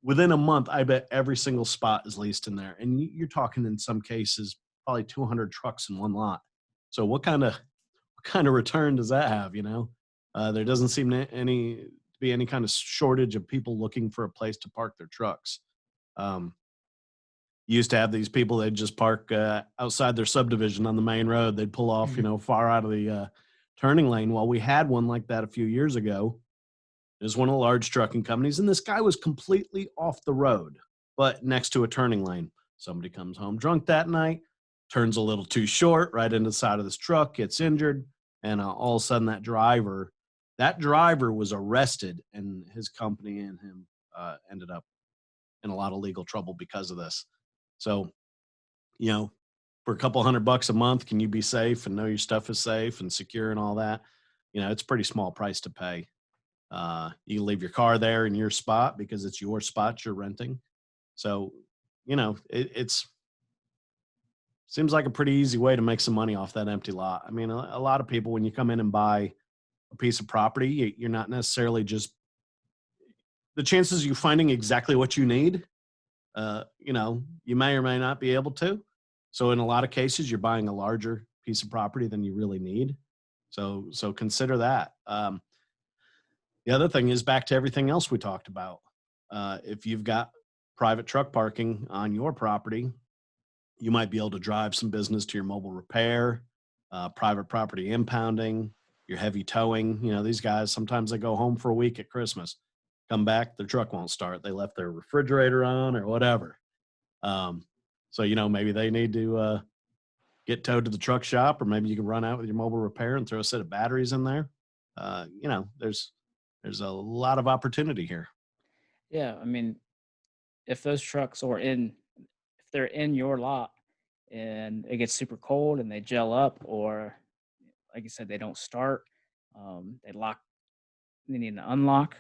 [SPEAKER 2] within a month, I bet every single spot is leased in there. And you're talking in some cases, probably 200 trucks in one lot. So what kind of return does that have? You know, there doesn't seem to be any kind of shortage of people looking for a place to park their trucks. You used to have these people, they'd just park outside their subdivision on the main road. They'd pull off, you know, far out of the turning lane. Well, we had one like that a few years ago. It was one of the large trucking companies, and this guy was completely off the road, but next to a turning lane. Somebody comes home drunk that night, turns a little too short right into the side of this truck, gets injured, and all of a sudden that driver was arrested, and his company and him ended up in a lot of legal trouble because of this. So, you know, for a couple $100 a month, can you be safe and know your stuff is safe and secure and all that? You know, it's a pretty small price to pay. You can leave your car there in your spot because it's your spot you're renting. So, you know, it's seems like a pretty easy way to make some money off that empty lot. I mean, a lot of people, when you come in and buy a piece of property, you're not necessarily just, the chances of you finding exactly what you need, you know, you may or may not be able to. So in a lot of cases, you're buying a larger piece of property than you really need. So consider that. The other thing is, back to everything else we talked about. If you've got private truck parking on your property, you might be able to drive some business to your mobile repair, private property impounding, your heavy towing. You know, these guys, sometimes they go home for a week at Christmas, come back, their truck won't start. They left their refrigerator on or whatever. So, you know, maybe they need to get towed to the truck shop, or maybe you can run out with your mobile repair and throw a set of batteries in there. You know, there's a lot of opportunity here.
[SPEAKER 3] Yeah, I mean, if those trucks are if they're in your lot and it gets super cold and they gel up, or like you said, they don't start, they need an unlock,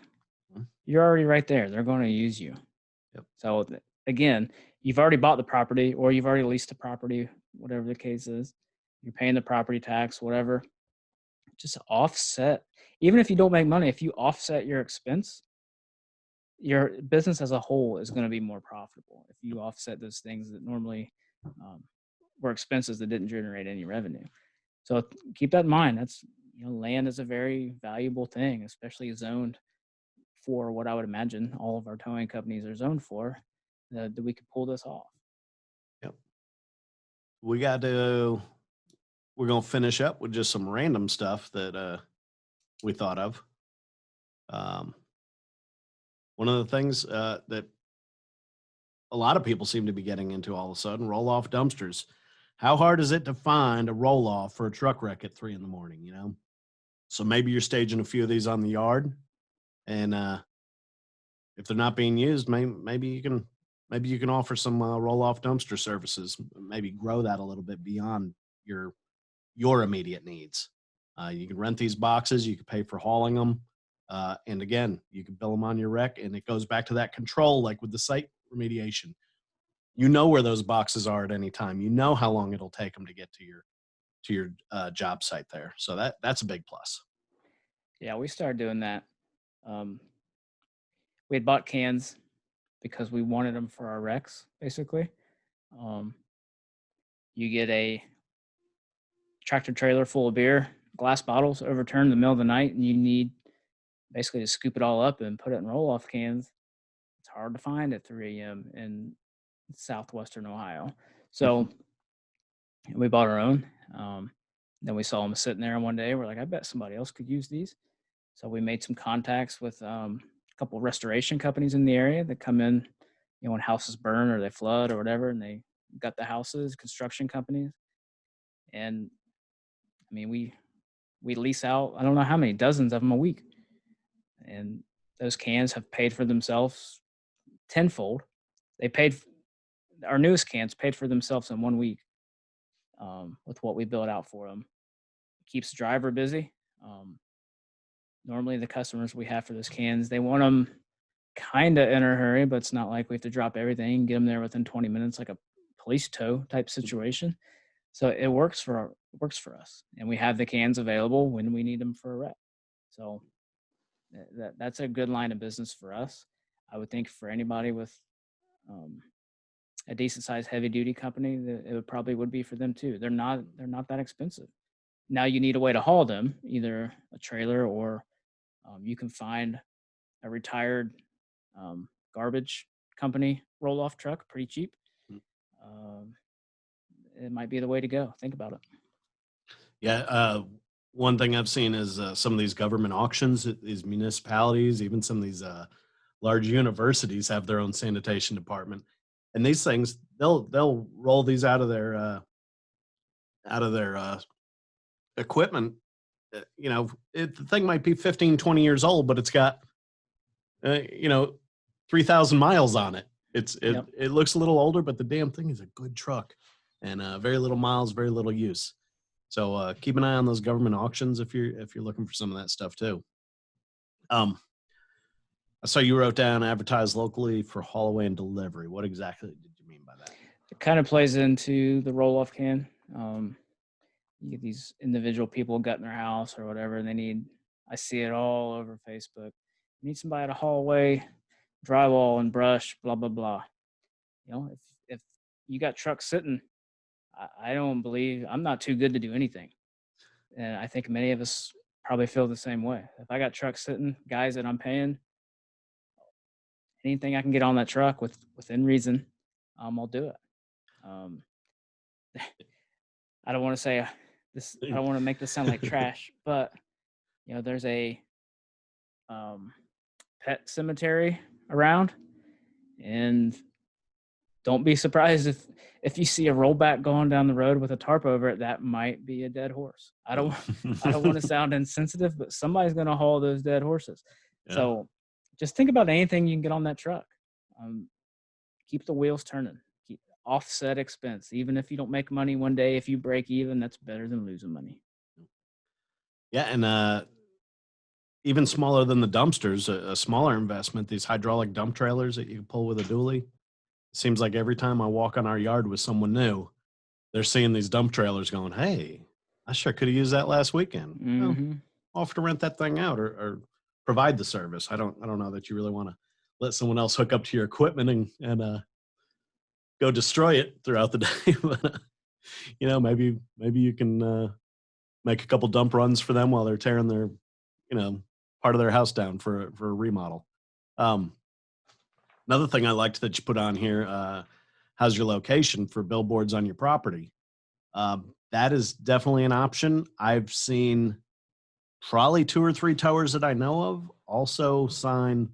[SPEAKER 3] you're already right there. They're going to use you.
[SPEAKER 2] Yep.
[SPEAKER 3] So again, you've already bought the property, or you've already leased the property, whatever the case is. You're paying the property tax, whatever. Just offset. Even if you don't make money, if you offset your expense, your business as a whole is going to be more profitable if you offset those things that normally were expenses that didn't generate any revenue. So keep that in mind. That's, you know, land is a very valuable thing, especially zoned for what I would imagine all of our towing companies are zoned for, that we could pull this off.
[SPEAKER 2] Yep. We're going to finish up with just some random stuff that we thought of. One of the things that a lot of people seem to be getting into all of a sudden, roll-off dumpsters. How hard is it to find a roll-off for a truck wreck at 3 a.m, you know? So maybe you're staging a few of these on the yard, and if they're not being used, maybe you can offer some roll-off dumpster services, maybe grow that a little bit beyond your immediate needs. You can rent these boxes, you can pay for hauling them. And again, you can bill them on your wreck, and it goes back to that control, like with the site remediation. You know where those boxes are at any time. You know how long it'll take them to get to your job site there. So that's a big plus.
[SPEAKER 3] Yeah, we started doing that. We had bought cans because we wanted them for our wrecks, basically. You get a tractor trailer full of beer, glass bottles overturned in the middle of the night, and you need basically to scoop it all up and put it in roll-off cans. It's hard to find at 3 a.m. in southwestern Ohio. So we bought our own. Then we saw them sitting there one day. We're like, I bet somebody else could use these. So we made some contacts with a couple of restoration companies in the area that come in, you know, when houses burn or they flood or whatever, and they gut the houses, construction companies. And I mean, we lease out, I don't know how many, dozens of them a week. And those cans have paid for themselves tenfold. Our newest cans paid for themselves in 1 week with what we built out for them. It keeps the driver busy. Normally the customers we have for those cans, they want them kind of in a hurry, but it's not like we have to drop everything and get them there within 20 minutes, like a police tow type situation. So it works for us, and we have the cans available when we need them for a wreck. So that's a good line of business for us. I would think for anybody with a decent sized heavy duty company, that it probably would be for them too. They're not that expensive. Now you need a way to haul them, either a trailer or you can find a retired garbage company roll-off truck pretty cheap. It might be the way to go. Think about it.
[SPEAKER 2] Yeah. One thing I've seen is some of these government auctions, these municipalities, even some of these large universities have their own sanitation department, and these things they'll roll these out of their equipment the thing might be 15, 20 years old, but it's got, 3,000 miles on it. It looks a little older, but the damn thing is a good truck, and very little miles, very little use. So keep an eye on those government auctions if you're looking for some of that stuff too. I saw you wrote down advertise locally for haul away and delivery. What exactly did you mean by that?
[SPEAKER 3] It kind of plays into the roll-off can. You get these individual people gut in their house or whatever, and I see it all over Facebook. You need somebody to haul away drywall and brush, blah, blah, blah. If you got trucks sitting, I don't believe I'm not too good to do anything. And I think many of us probably feel the same way. If I got trucks sitting, guys that I'm paying, anything I can get on that truck within reason, I'll do it. I don't want to say this. I don't want to make this sound like trash, but there's a pet cemetery around, and don't be surprised if you see a rollback going down the road with a tarp over it. That might be a dead horse. I don't want to sound insensitive, but somebody's going to haul those dead horses. Yeah. So just think about anything you can get on that truck. Keep the wheels turning. Keep offset expense. Even if you don't make money one day, if you break even, that's better than losing money.
[SPEAKER 2] Yeah, and even smaller than the dumpsters, a smaller investment, these hydraulic dump trailers that you can pull with a dually. It seems like every time I walk on our yard with someone new, they're seeing these dump trailers going, hey, I sure could have used that last weekend.
[SPEAKER 3] Mm-hmm.
[SPEAKER 2] Well, offer to rent that thing out or provide the service. I don't know that you really want to let someone else hook up to your equipment and go destroy it throughout the day. But, maybe you can make a couple dump runs for them while they're tearing their, part of their house down for a remodel. Another thing I liked that you put on here, how's your location for billboards on your property? That is definitely an option. I've seen probably 2 or 3 towers that I know of also sign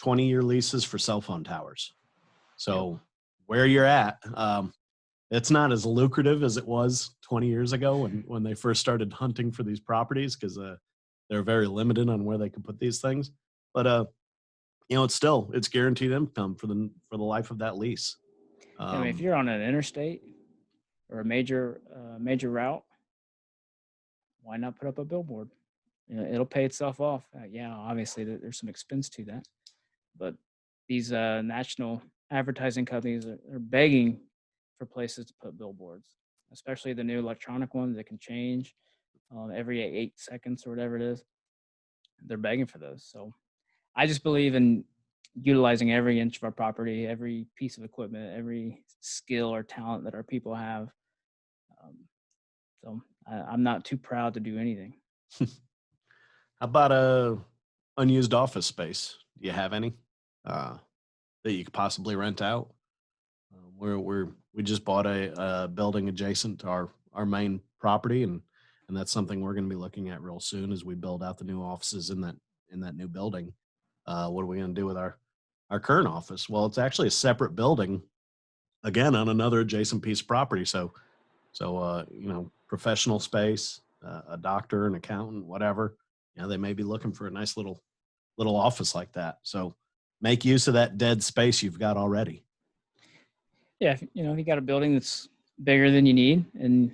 [SPEAKER 2] 20-year leases for cell phone towers. So where you're at, it's not as lucrative as it was 20 years ago when they first started hunting for these properties, because they're very limited on where they can put these things. But it's guaranteed income for the life of that lease.
[SPEAKER 3] If you're on an interstate or a major route, why not put up a billboard? It'll pay itself off. Obviously there's some expense to that, but these national advertising companies are begging for places to put billboards, especially the new electronic ones that can change every 8 seconds or whatever it is. They're begging for those. So I just believe in utilizing every inch of our property, every piece of equipment, every skill or talent that our people have. So I'm not too proud to do anything.
[SPEAKER 2] How about a unused office space? Do you have any that you could possibly rent out? We just bought a building adjacent to our main property, and that's something we're going to be looking at real soon as we build out the new offices in that new building. What are we going to do with our current office? Well, it's actually a separate building, again, on another adjacent piece of property. So professional space, a doctor, an accountant, whatever, they may be looking for a nice little office like that. So make use of that dead space you've got already.
[SPEAKER 3] Yeah. If you got a building that's bigger than you need, and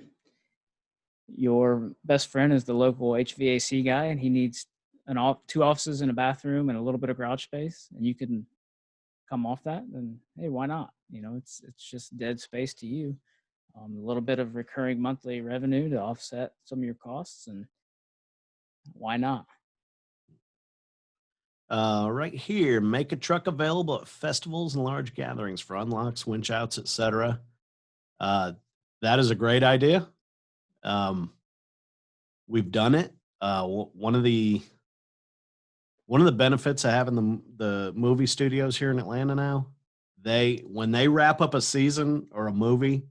[SPEAKER 3] your best friend is the local HVAC guy, and he needs 2 offices and a bathroom and a little bit of garage space, and you can come off that, then hey, why not? It's just dead space to you. A little bit of recurring monthly revenue to offset some of your costs, and why not?
[SPEAKER 2] Right here, make a truck available at festivals and large gatherings for unlocks, winch outs, etc. That is a great idea. We've done it. One of the benefits of having the movie studios here in Atlanta now, when they wrap up a season or a movie,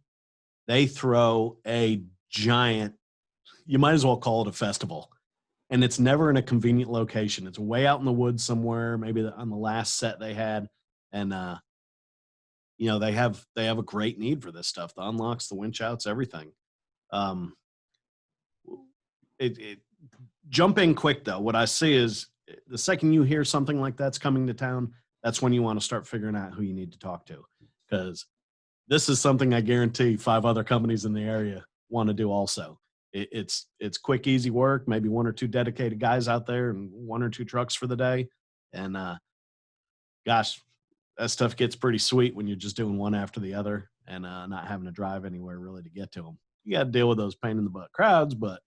[SPEAKER 2] they throw a giant, you might as well call it a festival. And it's never in a convenient location. It's way out in the woods somewhere, maybe on the last set they had. And, they have a great need for this stuff. The unlocks, the winch outs, everything. jump in quick though. What I see is the second you hear something like that's coming to town, that's when you want to start figuring out who you need to talk to, because this is something I guarantee 5 other companies in the area want to do also. It's quick, easy work, maybe 1 or 2 dedicated guys out there and 1 or 2 trucks for the day. And gosh, that stuff gets pretty sweet when you're just doing one after the other and not having to drive anywhere really to get to them. You got to deal with those pain in the butt crowds, but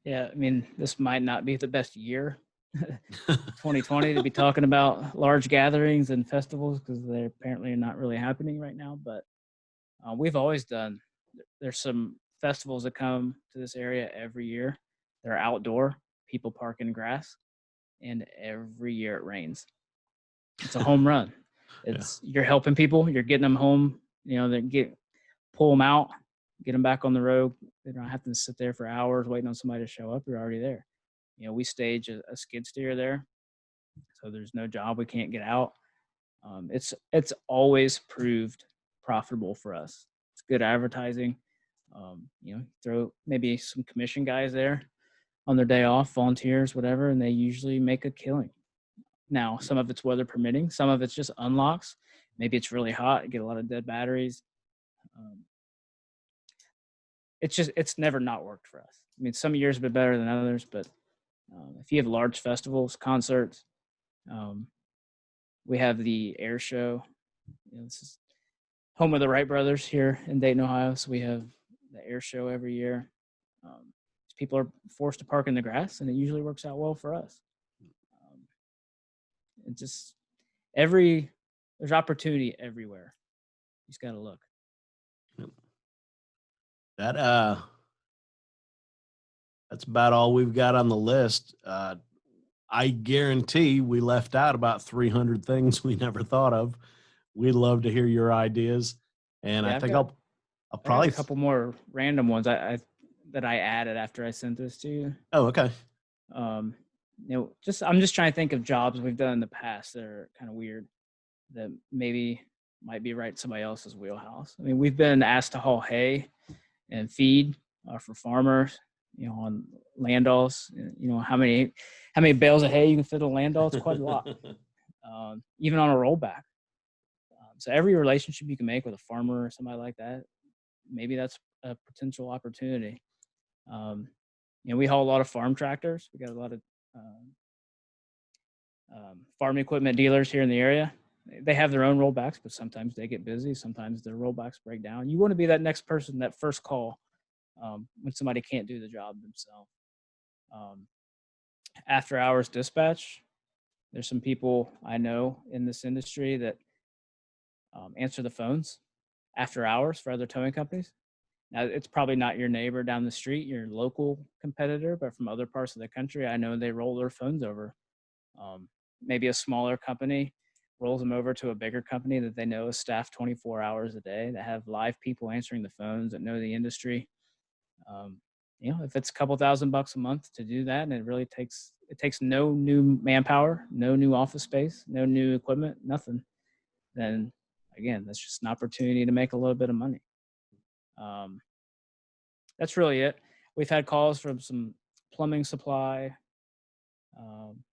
[SPEAKER 3] Yeah, I mean, this might not be the best year, 2020, to be talking about large gatherings and festivals, because they apparently are not really happening right now. But we've always done. There's some festivals that come to this area every year. They're outdoor. People park in grass, and every year it rains. It's a home run. It's You're helping people. You're getting them home. Pull them out, get them back on the road. They don't have to sit there for hours waiting on somebody to show up. You're already there. We stage a skid steer there, so there's no job we can't get out. It's always proved profitable for us. It's good advertising. Throw maybe some commission guys there on their day off, volunteers, whatever, and they usually make a killing. Now, some of it's weather permitting, some of it's just unlocks. Maybe it's really hot, you get a lot of dead batteries. It's never not worked for us. I mean, some years have been better than others, but if you have large festivals, concerts, we have the air show. This is home of the Wright brothers here in Dayton, Ohio. So we have the air show every year. People are forced to park in the grass, and it usually works out well for us. There's opportunity everywhere. You just got to look.
[SPEAKER 2] That's about all we've got on the list. I guarantee we left out about 300 things we never thought of. We'd love to hear your ideas. And I think I'll probably
[SPEAKER 3] a couple more random ones that I added after I sent this to you.
[SPEAKER 2] Oh, okay.
[SPEAKER 3] I'm just trying to think of jobs we've done in the past that are kind of weird, that maybe might be right in somebody else's wheelhouse. I mean, we've been asked to haul hay and feed for farmers, on landalls. How many bales of hay you can fit on a landall? It's quite a lot. Even on a rollback. So every relationship you can make with a farmer or somebody like that, maybe that's a potential opportunity. We haul a lot of farm tractors. We got a lot of farm equipment dealers here in the area. They have their own rollbacks, but sometimes they get busy. Sometimes their rollbacks break down. You want to be that next person, that first call when somebody can't do the job themselves. After hours dispatch, there's some people I know in this industry that answer the phones after hours for other towing companies. Now, it's probably not your neighbor down the street, your local competitor, but from other parts of the country, I know they roll their phones over. Maybe a smaller company rolls them over to a bigger company that they know is staffed 24 hours a day, that have live people answering the phones, that know the industry. If it's a couple $1,000 a month to do that, and it takes no new manpower, no new office space, no new equipment, nothing, then again, that's just an opportunity to make a little bit of money. That's really it. We've had calls from some plumbing supply,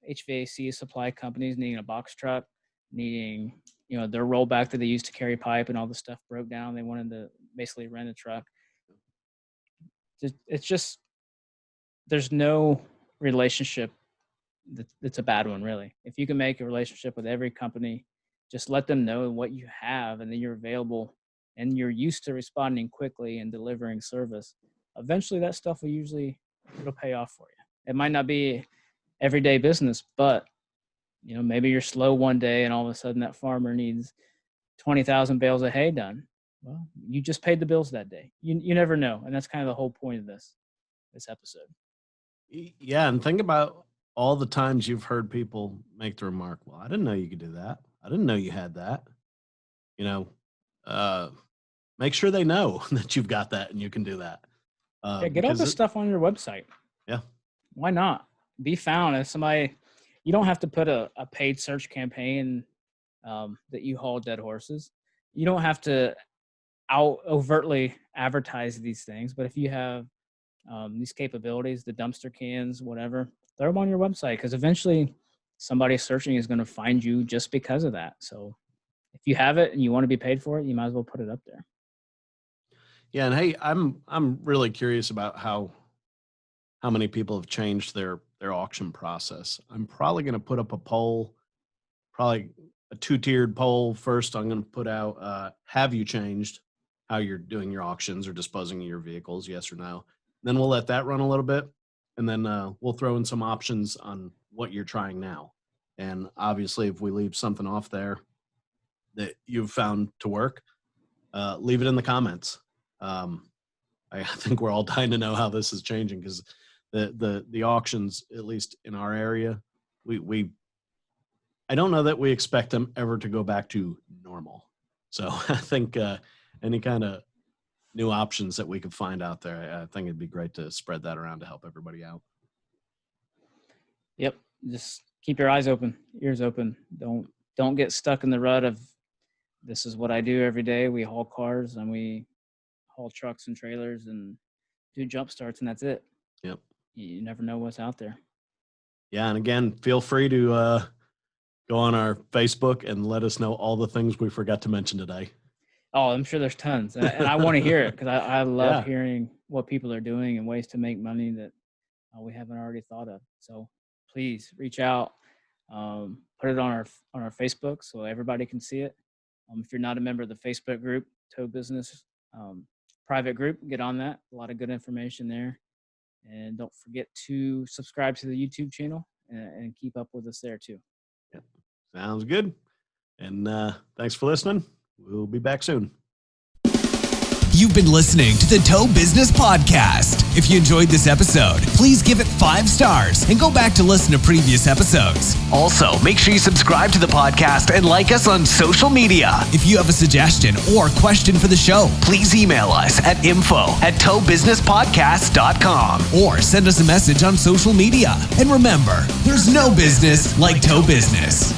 [SPEAKER 3] HVAC supply companies needing a box truck, needing, their rollback that they used to carry pipe and all the stuff broke down. They wanted to basically rent a truck. It's just, there's no relationship that's a bad one, really. If you can make a relationship with every company, just let them know what you have, and then you're available and you're used to responding quickly and delivering service. Eventually that stuff it'll pay off for you. It might not be everyday business, but maybe you're slow one day and all of a sudden that farmer needs 20,000 bales of hay done. Well, you just paid the bills that day. You never know. And that's kind of the whole point of this episode.
[SPEAKER 2] Yeah. And think about all the times you've heard people make the remark, well, I didn't know you could do that. I didn't know you had that. Make sure they know that you've got that and you can do that.
[SPEAKER 3] Get all this stuff on your website.
[SPEAKER 2] Yeah.
[SPEAKER 3] Why not? Be found as somebody. You don't have to put a paid search campaign that you haul dead horses. You don't have to overtly advertise these things. But if you have these capabilities, the dumpster cans, whatever, throw them on your website, because eventually somebody searching is going to find you just because of that. So if you have it and you want to be paid for it, you might as well put it up there.
[SPEAKER 2] Yeah. And hey, I'm really curious about how many people have changed their auction process. I'm probably going to put up a poll, probably a 2-tiered poll. First, I'm going to put out, have you changed how you're doing your auctions or disposing of your vehicles? Yes or no. Then we'll let that run a little bit. And then we'll throw in some options on what you're trying now. And obviously, if we leave something off there that you've found to work, leave it in the comments. I think we're all dying to know how this is changing, because the auctions, at least in our area, I don't know that we expect them ever to go back to normal. So I think any kind of new options that we could find out there, I think it'd be great to spread that around to help everybody out.
[SPEAKER 3] Yep. Just keep your eyes open, ears open. Don't get stuck in the rut of, this is what I do every day. We haul cars and we haul trucks and trailers and do jump starts, and that's it.
[SPEAKER 2] Yep.
[SPEAKER 3] You never know what's out there.
[SPEAKER 2] Yeah. And again, feel free to go on our Facebook and let us know all the things we forgot to mention today.
[SPEAKER 3] Oh, I'm sure there's tons. And I want to hear it, because I love hearing what people are doing and ways to make money that we haven't already thought of. So please reach out, put it on our Facebook so everybody can see it. If you're not a member of the Facebook group, Tow Business private group, get on that. A lot of good information there. And don't forget to subscribe to the YouTube channel and keep up with us there too.
[SPEAKER 2] Yep. Sounds good. And thanks for listening. We'll be back soon.
[SPEAKER 1] You've been listening to the Tow Business Podcast. If you enjoyed this episode, please give it 5 stars and go back to listen to previous episodes. Also, make sure you subscribe to the podcast and like us on social media. If you have a suggestion or question for the show, please email us at info@towbusinesspodcast.com or send us a message on social media. And remember, there's no business like tow business.